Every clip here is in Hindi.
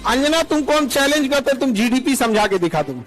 अंजना तुमको हम चैलेंज करते, तुम जीडीपी समझा के दिखा तुम।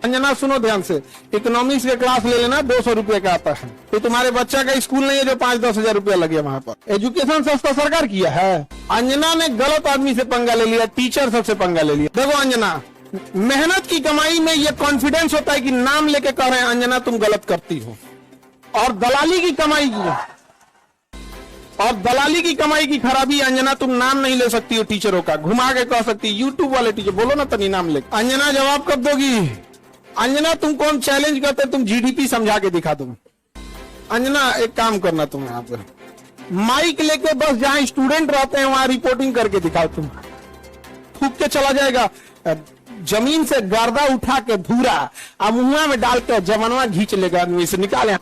अंजना सुनो ध्यान से, इकोनॉमिक्स के क्लास ले लेना, 200 रुपए का आता है। तो तुम्हारे बच्चा का स्कूल नहीं है जो 5-10 हजार रुपया लगे वहां पर। एजुकेशन सस्ता सरकार किया है। अंजना ने गलत आदमी से पंगा ले लिया, टीचर सबसे पंगा ले लिया। देखो अंजना, मेहनत की कमाई में ये कॉन्फिडेंस होता है कि नाम लेके कह रहे हैं अंजना तुम गलत करती हो, और दलाली की कमाई की, और दलाली की कमाई की खराबी अंजना तुम नाम नहीं ले सकती हो टीचरों का, घुमा के कह सकती। यूट्यूब वाले टीचर बोलो ना तनी नाम ले। अंजना जवाब कब दोगी? अंजना तुमको हम चैलेंज करते, तुम जीडीपी समझा के दिखा तुम। अंजना एक काम करना, तुम यहाँ पर माइक लेके बस जहां स्टूडेंट रहते हैं वहां रिपोर्टिंग करके दिखाओ। तुम फूक के चला जाएगा, जमीन से गर्दा उठा के धूरा अब मुंह में डाल के जवानवा घींच लेगा, आदमी से निकाले।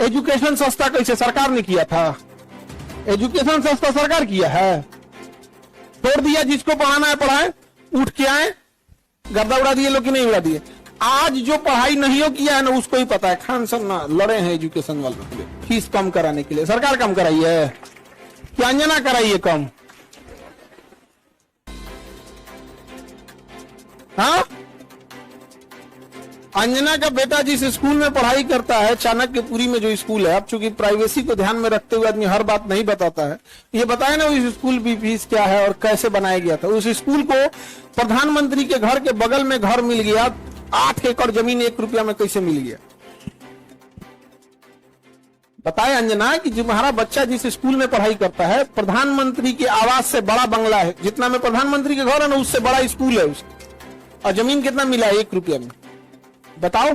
एजुकेशन सस्ता कैसे सरकार ने किया था? एजुकेशन सस्ता सरकार किया है। तोड़ दिया, जिसको पढ़ाना है पढ़ाए, उठ के आए, गर्दा उड़ा दिए लोग कि नहीं उड़ा दिए। आज जो पढ़ाई नहीं हो किया है ना उसको ही पता है। खान सर ना लड़े हैं एजुकेशन वालों के लिए, फीस कम कराने के लिए। सरकार कम कराई है क्या? अंजना कराई है कम? हाँ, अंजना का बेटा जिस स्कूल में पढ़ाई करता है, चाणक्यपुरी में जो स्कूल है, अब चूंकि प्राइवेसी को ध्यान में रखते हुए आदमी हर बात नहीं बताता है, ये बताया ना उस स्कूल की फीस क्या है और कैसे बनाया गया था। उस स्कूल को प्रधानमंत्री के घर के बगल में घर मिल गया, 8 एकड़ जमीन 1 रुपया में कैसे मिल गया? बताए अंजना कि तुम्हारा बच्चा जिस स्कूल में पढ़ाई करता है, प्रधानमंत्री के आवास से बड़ा बंगला है, जितना में प्रधानमंत्री के घर है ना उससे बड़ा स्कूल है उसका, और जमीन कितना मिला है? 1 रुपया में। बताओ,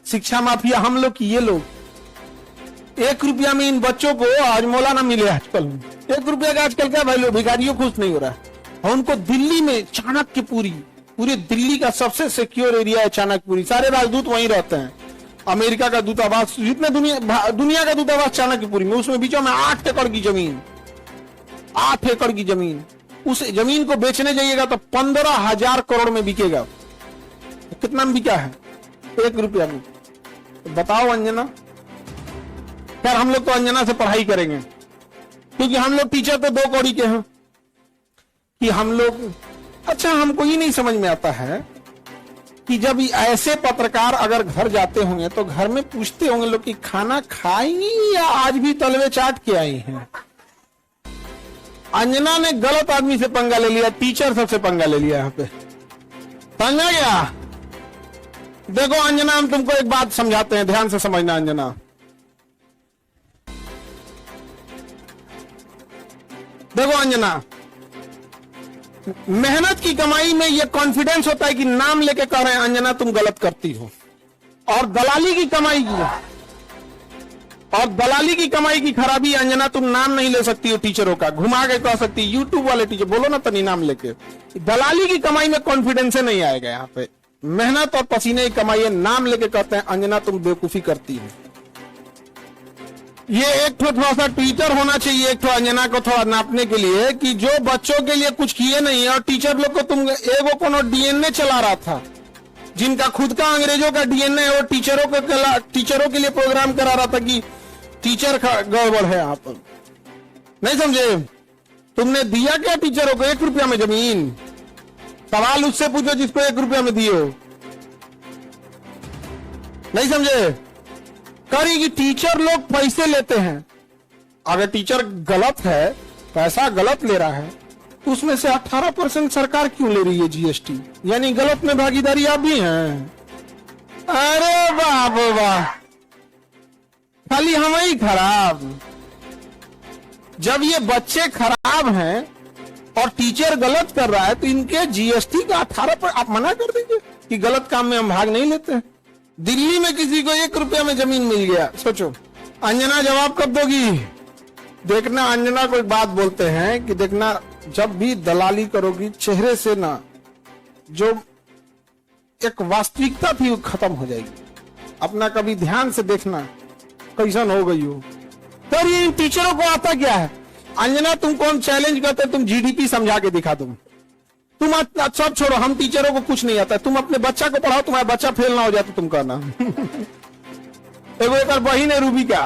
शिक्षा माफिया हम लोग की ये लोग 1 रुपया में इन बच्चों को आज मौला ना मिले। आजकल 1 रुपया का आजकल क्या वैल्यू? भिखारियों खुश नहीं हो रहा है। और उनको दिल्ली में चाणक्यपुरी, पूरे दिल्ली का सबसे सिक्योर एरिया है चाणक्यपुरी, सारे राजदूत वहीं रहते हैं। अमेरिका का दूतावास, जितने दुनिया का दूतावास चाणक्यपुरी में, उसमें बीचों में 8 एकड़ की जमीन, 8 एकड़ की जमीन। उस जमीन को बेचने जाइएगा तो 15,000 करोड़ में बिकेगा। कितना में बिका है? 1 रुपया में। तो बताओ अंजना। खैर हम लोग तो अंजना से पढ़ाई करेंगे, क्योंकि हम लोग टीचर तो 2 कौड़ी के हैं कि हम लोग। अच्छा, हमको ये नहीं समझ में आता है कि जब ऐसे पत्रकार अगर घर जाते होंगे तो घर में पूछते होंगे लोग कि खाना खाएंगी या आज भी तलवे चाट के आई हैं। अंजना ने गलत आदमी से पंगा ले लिया, टीचर सबसे पंगा ले लिया यहाँ पे। समझा गया? देखो अंजना, हम तुमको एक बात समझाते हैं, ध्यान से समझना अंजना। देखो अंजना, मेहनत की कमाई में ये कॉन्फिडेंस होता है कि नाम लेके कह रहे हैं अंजना तुम गलत करती हो, और दलाली की कमाई की, और दलाली की कमाई की खराबी अंजना तुम नाम नहीं ले सकती हो टीचरों का, घुमा के कह सकती। यूट्यूब वाले टीचर बोलो ना तनी नाम लेके। दलाली की कमाई में कॉन्फिडेंस नहीं आएगा यहाँ पे। मेहनत और पसीने की कमाई है, नाम लेके कहते हैं अंजना तुम बेवकूफी करती हो। ये एक थोड़ा सा ट्विटर होना चाहिए एक अंजना को थोड़ा नापने के लिए कि जो बच्चों के लिए कुछ किए नहीं है, और टीचर लोग को तुम एगो कोनो डीएनए चला रहा था, जिनका खुद का अंग्रेजों का डीएनए है, वो टीचरों के लिए प्रोग्राम करा रहा था कि टीचर गड़बड़ है। आप नहीं समझे? तुमने दिया क्या टीचरों को? 1 रुपया में जमीन। सवाल उससे पूछो जिसको 1 रुपया में दिए हो। नहीं समझे? करेगी, टीचर लोग पैसे लेते हैं। अगर टीचर गलत है, पैसा गलत ले रहा है, तो उसमें से 18% सरकार क्यों ले रही है जीएसटी? यानी गलत में भागीदारी आप भी हैं। अरे बाप वाह, खाली हम ही खराब। जब ये बच्चे खराब हैं और टीचर गलत कर रहा है तो इनके जीएसटी का 18% आप मना कर देंगे कि गलत काम में हम भाग नहीं लेते हैं। दिल्ली में किसी को 1 रुपया में जमीन मिल गया, सोचो। अंजना जवाब कब दोगी? देखना, अंजना को एक बात बोलते हैं कि देखना, जब भी दलाली करोगी चेहरे से ना जो एक वास्तविकता थी वो खत्म हो जाएगी। अपना कभी ध्यान से देखना कैसन हो गई हो। तो ये टीचरों को आता क्या है? अंजना तुमको हम चैलेंज करते, तुम जीडीपी समझा के दिखा। तुम सब छोड़ो, हम टीचरों को कुछ नहीं आता। तुम अपने बच्चा को पढ़ाओ, तुम्हारा बच्चा फेल ना हो जाए तो तुम कहना। एगो एक बहिन है रूबी का,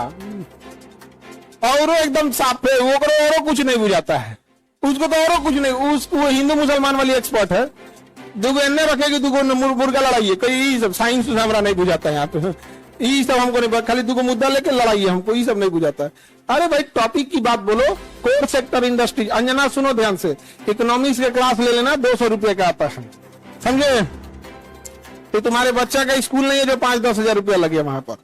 और एकदम साफ है, वो करो और कुछ नहीं बुझाता है। उसको तो और कुछ नहीं, वो हिंदू मुसलमान वाली एक्सपर्ट है, दुगो एन्ने रखेगी, दुगो मुर्गा लड़ाई है, सब साइंस हमारा नहीं बुझाता है यहाँ पे, ये सब हमको नहीं, खाली दुगो मुद्दा लेके लड़ाई है, हमको ये सब नहीं बुझाता है। अरे भाई टॉपिक की बात बोलो। कोर सेक्टर इंडस्ट्री, अंजना सुनो ध्यान से, इकोनॉमिक्स के क्लास ले लेना, 200 रुपये का आता है, समझे? तो तुम्हारे बच्चा का स्कूल नहीं है जो 5-10 हजार रुपया लगे वहां पर।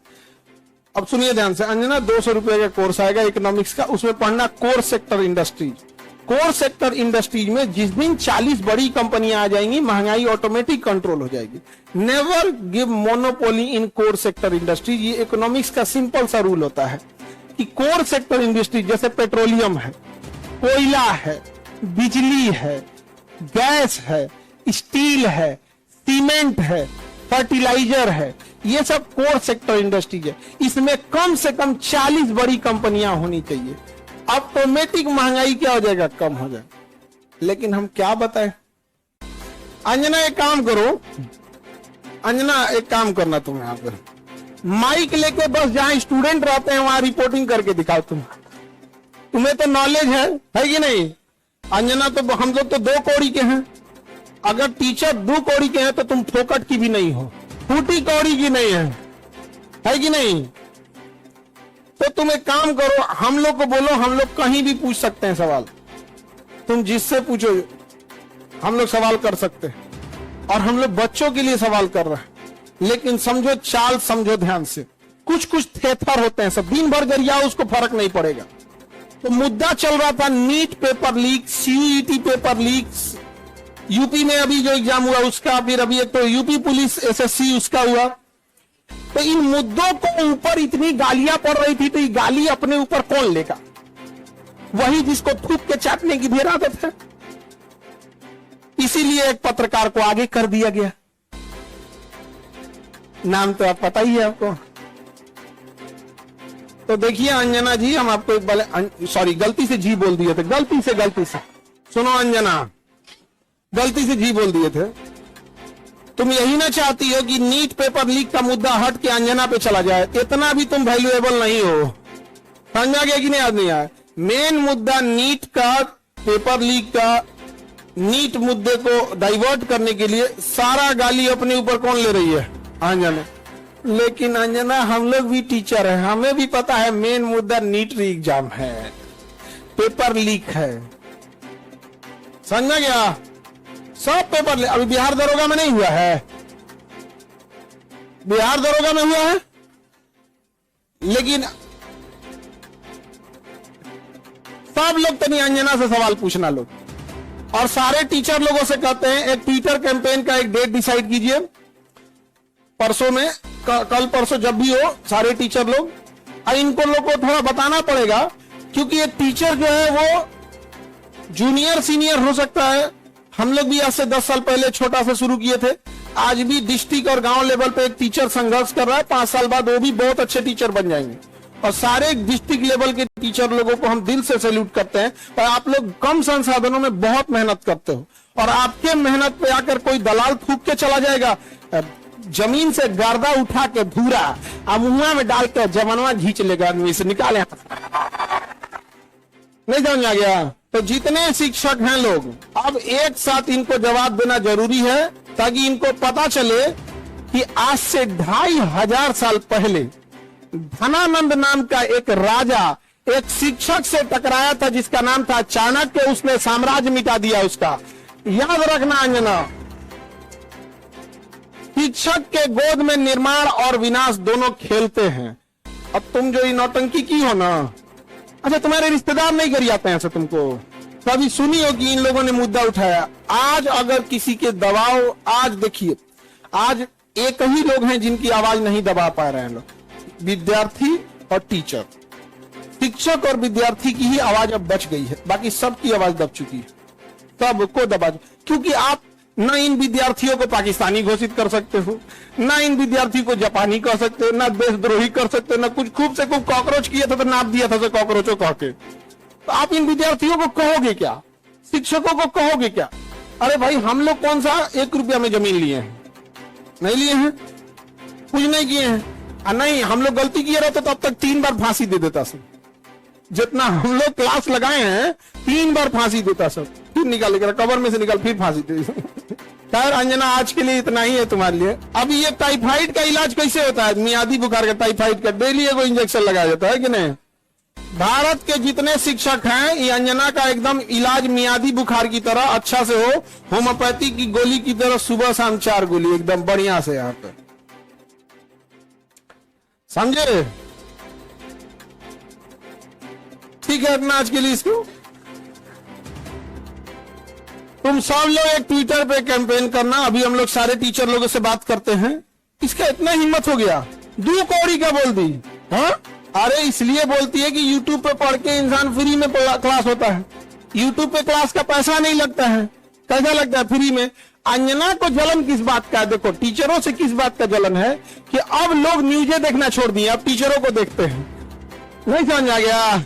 अब सुनिए ध्यान से अंजना, 200 रुपये का कोर्स आएगा इकोनॉमिक्स का, उसमें पढ़ना core sector industries. Core sector industries में जिस दिन 40 बड़ी कंपनियां आ जाएंगी, महंगाई ऑटोमेटिक कंट्रोल हो जाएगी। नेवर गिव मोनोपोली इन कोर सेक्टर इंडस्ट्रीज। ये इकोनॉमिक्स का सिंपल सा रूल होता है कि कोर सेक्टर इंडस्ट्रीज जैसे पेट्रोलियम है, कोयला है, बिजली है, गैस है, स्टील है, सीमेंट है, फर्टिलाइजर है, ये सब कोर सेक्टर इंडस्ट्रीज है। इसमें कम से कम 40 बड़ी कंपनियां होनी चाहिए, ऑटोमेटिक महंगाई क्या हो जाएगा, कम हो जाएगा। लेकिन हम क्या बताएं? अंजना एक काम करो, अंजना एक काम करना, तुम यहां पर माइक लेके बस जहां स्टूडेंट रहते हैं वहां रिपोर्टिंग करके दिखाओ। तुम्हें तो नॉलेज है कि नहीं? अंजना तो हम लोग तो 2 कौड़ी के हैं, अगर टीचर 2 कौड़ी के हैं तो तुम फोकट की भी नहीं हो, फूटी कौड़ी की नहीं है कि नहीं? तो तुम एक काम करो, हम लोग को बोलो, हम लोग कहीं भी पूछ सकते हैं सवाल, तुम जिससे पूछो हम लोग सवाल कर सकते हैं, और हम लोग बच्चों के लिए सवाल कर रहे हैं। लेकिन समझो चाल, समझो ध्यान से, कुछ कुछ थेथर होते हैं, सब दिन भर गरिया उसको फर्क नहीं पड़ेगा। तो मुद्दा चल रहा था NEET paper leak, CUET paper leak, UP में अभी जो एग्जाम हुआ उसका, फिर अभी एक तो यूपी पुलिस एसएससी उसका हुआ। तो इन मुद्दों को ऊपर इतनी गालियां पड़ रही थी, तो ये गाली अपने ऊपर कौन लेगा? वही जिसको थूक के चाटने की ढेर आदत है। इसीलिए एक पत्रकार को आगे कर दिया गया, नाम तो आप पता ही है आपको। तो देखिए अंजना जी, हम आपको एक बार, सॉरी गलती से जी बोल दिए थे, गलती से सुनो अंजना, गलती से जी बोल दिए थे। तुम यही ना चाहती हो कि नीट पेपर लीक का मुद्दा हट के अंजना पे चला जाए? इतना भी तुम वैल्यूएबल नहीं हो, समझा गया कि नहीं? याद नहीं आया? मेन मुद्दा नीट का, पेपर लीक का, नीट मुद्दे को डाइवर्ट करने के लिए सारा गाली अपने ऊपर कौन ले रही है? अंजना। लेकिन अंजना हम लोग भी टीचर हैं, हमें भी पता है मेन मुद्दा नीट एग्जाम है, पेपर लीक है, समझा गया? सब पेपर अभी बिहार दरोगा में नहीं हुआ है, बिहार दरोगा में हुआ है, लेकिन सब लोग तो नहीं, अंजना से सवाल पूछना लोग, और सारे टीचर लोगों से कहते हैं एक ट्विटर कैंपेन का एक डेट डिसाइड कीजिए, परसों में, कल परसों जब भी हो, सारे टीचर लोग, और इनको लोग को थोड़ा बताना पड़ेगा, क्योंकि एक टीचर जो है वो जूनियर सीनियर हो सकता है। हम लोग भी आज से 10 साल पहले छोटा से शुरू किए थे, आज भी डिस्ट्रिक्ट और गांव लेवल पे एक टीचर संघर्ष कर रहा है, 5 साल बाद वो भी बहुत अच्छे टीचर बन जाएंगे। और सारे डिस्ट्रिक्ट लेवल के टीचर लोगों को हम दिल से सैल्यूट करते हैं, और आप लोग कम संसाधनों में बहुत मेहनत करते हो, और आपके मेहनत पे आकर कोई दलाल थूक के चला जाएगा, जमीन से गर्दा उठा के भूरा मुंह में डाल के जवानवा खींच लेगा, आदमी से निकाले, नहीं समझ आ गया? तो जितने शिक्षक हैं लोग, अब एक साथ इनको जवाब देना जरूरी है, ताकि इनको पता चले कि आज से 2500 साल पहले धनानंद नाम का एक राजा एक शिक्षक से टकराया था, जिसका नाम था चाणक्य, उसने साम्राज्य मिटा दिया उसका। याद रखना अंजना, शिक्षक के गोद में निर्माण और विनाश दोनों खेलते हैं। अब तुम जो नौटंकी की हो ना, अच्छा तुम्हारे रिश्तेदार नहीं करी आते हैं ऐसा? तुमको कभी सुनी हो कि इन लोगों ने मुद्दा उठाया? आज अगर किसी के दबाव, आज देखिए, आज एक ही लोग हैं जिनकी आवाज नहीं दबा पा रहे हैं लोग, विद्यार्थी और टीचर। शिक्षक और विद्यार्थी की ही आवाज अब बच गई है, बाकी सबकी आवाज दब चुकी है, सबको दबा, क्योंकि आप न इन विद्यार्थियों को पाकिस्तानी घोषित कर सकते हो, न इन विद्यार्थियों को जापानी कर सकते हो, न देशद्रोही कर सकते हो, न कुछ खूब से खूब कॉकरोच किया था तो नाप दिया था कॉकरोचों कह के। तो आप इन विद्यार्थियों को कहोगे क्या? शिक्षकों को कहोगे क्या? अरे भाई हम लोग कौन सा 1 रुपया में जमीन लिए हैं? नहीं लिए हैं, कुछ नहीं किए हैं। नहीं, हम लोग गलती किए रहते तो अब तक 3 बार फांसी दे देता सब। जितना हम लोग क्लास लगाए हैं 3 बार फांसी देता सब, फिर निकाल कर कवर में से निकाल फिर फांसी दे। खैर अंजना आज के लिए इतना ही है तुम्हारे लिए। अब ये टाइफाइड का इलाज कैसे होता है? मियादी बुखार का, टाइफाइड का डेली एगो इंजेक्शन लगाया जाता है कि नहीं? भारत के जितने शिक्षक हैं ये अंजना का एकदम इलाज मियादी बुखार की तरह अच्छा से हो, होम्योपैथी की गोली की तरह सुबह शाम 4 गोली एकदम बढ़िया से यहाँ पे, समझे? ठीक है इतना आज के लिए। इसको तुम सब लोग एक ट्विटर पे कैंपेन करना। अभी हम लोग सारे टीचर लोगों से बात करते हैं। इसका इतना हिम्मत हो गया, 2 कौड़ी का बोल दी। हाँ अरे इसलिए बोलती है कि यूट्यूब पे पढ़ के इंसान फ्री में क्लास होता है। यूट्यूब पे क्लास का पैसा नहीं लगता है। कैसा लगता है? फ्री में। अंजना को जलन किस बात का है? देखो टीचरों से किस बात का जलन है कि अब लोग न्यूज़ें देखना छोड़ दिए, अब टीचरों को देखते हैं। नहीं समझ आ गया?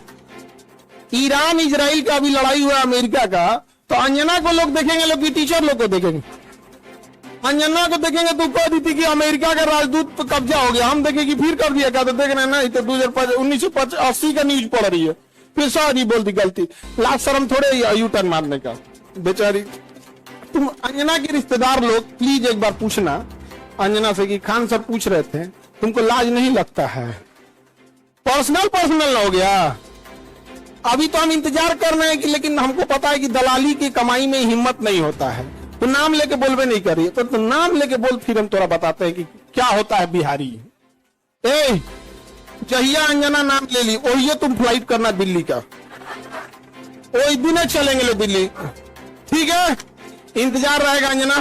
ईरान इजराइल का अभी लड़ाई हुआ अमेरिका का, तो अंजना को लोग देखेंगे, लोग की टीचर लोग को देखेंगे। अंजना को देखेंगे तो कह दी थी कि अमेरिका का राजदूत पर कब्जा हो गया, हम देखेंगे फिर कर दिया क्या? तो देख रहे हैं ना, तो 1980 का न्यूज पढ़ रही है, फिर सॉरी बोल दी गलती। लास्ट शर्म थोड़े यू टर्न मारने का बेचारी। तुम अंजना के रिश्तेदार लोग प्लीज एक बार पूछना अंजना से कि खान सर पूछ रहे थे तुमको लाज नहीं लगता है? पर्सनल हो गया। अभी तो हम इंतजार कर रहे हैं कि, लेकिन हमको पता है कि दलाली की कमाई में हिम्मत नहीं होता है। तो नाम लेके बोलबे नहीं करिए, तो नाम लेके बोल, फिर हम तोरा बताते हैं कि क्या होता है बिहारी। ए जहिया अंजना नाम ले ली वही तुम फ्लाइट करना दिल्ली का, वही दिन चलेंगे लो दिल्ली। ठीक है इंतजार रहेगा अंजना।